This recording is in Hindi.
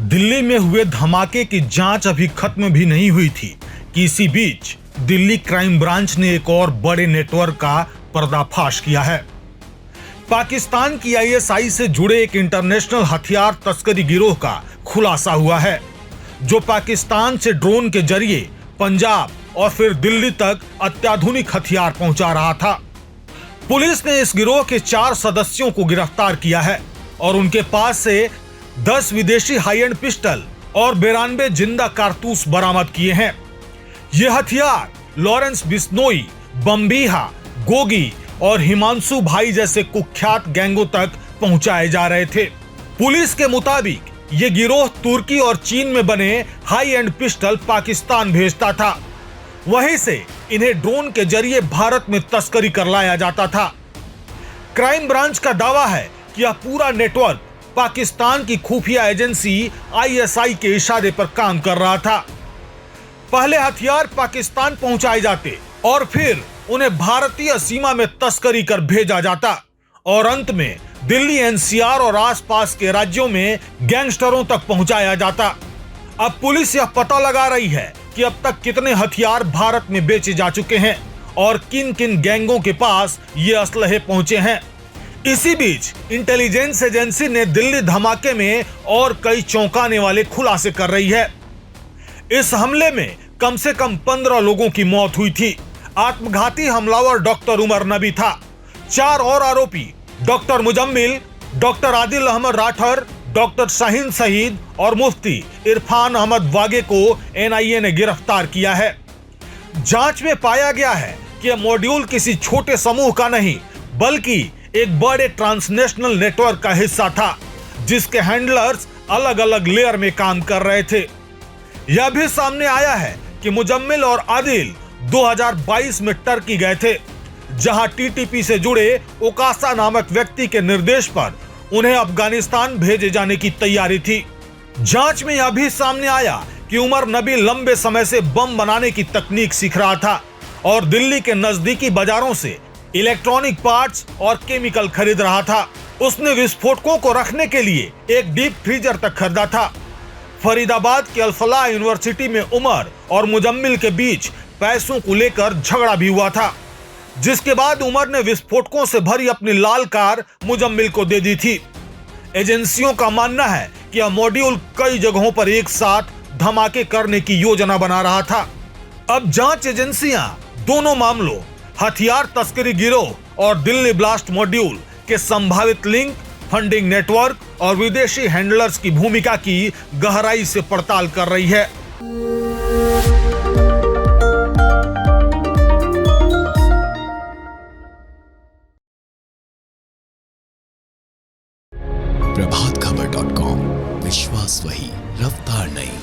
दिल्ली में हुए धमाके की जांच अभी खत्म भी नहीं हुई थी कि इसी बीच दिल्ली क्राइम ब्रांच ने एक और बड़े नेटवर्क का पर्दाफाश किया है। पाकिस्तान की आईएसआई से जुड़े एक इंटरनेशनल हथियार तस्करी गिरोह का खुलासा हुआ है, जो पाकिस्तान से ड्रोन के जरिए पंजाब और फिर दिल्ली तक अत्याधुनिक हथियार पहुंचा रहा था। पुलिस ने इस गिरोह के 4 सदस्यों को गिरफ्तार किया है और उनके पास से 10 विदेशी हाई एंड पिस्टल और 92 जिंदा कारतूस बरामद किए हैं। ये हथियार लॉरेंस बिश्नोई, बम्बीहा, गोगी और हिमांशु भाई जैसे कुख्यात गैंगों तक पहुंचाए जा रहे थे। पुलिस के मुताबिक ये गिरोह तुर्की और चीन में बने हाई एंड पिस्टल पाकिस्तान भेजता था, वहीं से इन्हें ड्रोन के जरिए भारत में तस्करी कर लाया जाता था। क्राइम ब्रांच का दावा है कि यह पूरा नेटवर्क पाकिस्तान की खुफिया एजेंसी आईएसआई के इशारे पर काम कर रहा था। पहले हथियार पाकिस्तान पहुंचाए जाते और फिर उन्हें भारतीय सीमा में तस्करी कर भेजा जाता और अंत में दिल्ली एनसीआर और आसपास के राज्यों में गैंगस्टरों तक पहुंचाया जाता। अब पुलिस यह पता लगा रही है कि अब तक कितने हथियार भारत में बेचे जा चुके हैं और किन किन गैंगों के पास ये असलहे पहुंचे हैं। इसी बीच इंटेलिजेंस एजेंसी ने दिल्ली धमाके में और कई चौंकाने वाले खुलासे कर रही है। इस हमले में कम से कम 15 लोगों की मौत हुई थी। आत्मघाती हमलावर डॉक्टर उमर नबी था। 4 और आरोपी doctor Muzammil, doctor Adil Ahmad Rather, doctor Shaheen Shahid और मुफ्ती इरफान अहमद वागे को एनआईए ने गिरफ्तार किया है। जांच में पाया गया है कि यह मॉड्यूल किसी छोटे समूह का नहीं बल्कि एक बड़े ट्रांसनेशनल नेटवर्क का हिस्सा था, जिसके हैंडलर्स अलग अलग लेयर में काम कर रहे थे। यह भी सामने आया है कि मुजम्मिल और आदिल 2022 में टर्की गए थे, जहां टीटीपी से जुड़े ओकासा नामक व्यक्ति के निर्देश पर उन्हें अफगानिस्तान भेजे जाने की तैयारी थी। जांच में यह भी सामने आया कि उमर नबी लंबे समय से बम बनाने की तकनीक सीख रहा था और दिल्ली के नजदीकी बाजारों से इलेक्ट्रॉनिक पार्ट्स और केमिकल खरीद रहा था। उसने विस्फोटकों को रखने के लिए एक डीप फ्रीजर तक खरीदा था। फरीदाबाद की अल-फलाह यूनिवर्सिटी में उमर और मुजम्मिल के बीच पैसों को लेकर झगड़ा भी हुआ था, जिसके बाद उमर ने विस्फोटकों से भरी अपनी लाल कार मुजम्मिल को दे दी थी। एजेंसियों का मानना है कि यह मॉड्यूल कई जगहों पर एक साथ धमाके करने की योजना बना रहा था। अब जांच एजेंसियां दोनों मामलों, हथियार तस्करी गिरोह और दिल्ली ब्लास्ट मॉड्यूल के संभावित लिंक, फंडिंग नेटवर्क और विदेशी हैंडलर्स की भूमिका की गहराई से पड़ताल कर रही है। प्रभातखबर.com, विश्वास वही, रफ्तार नहीं।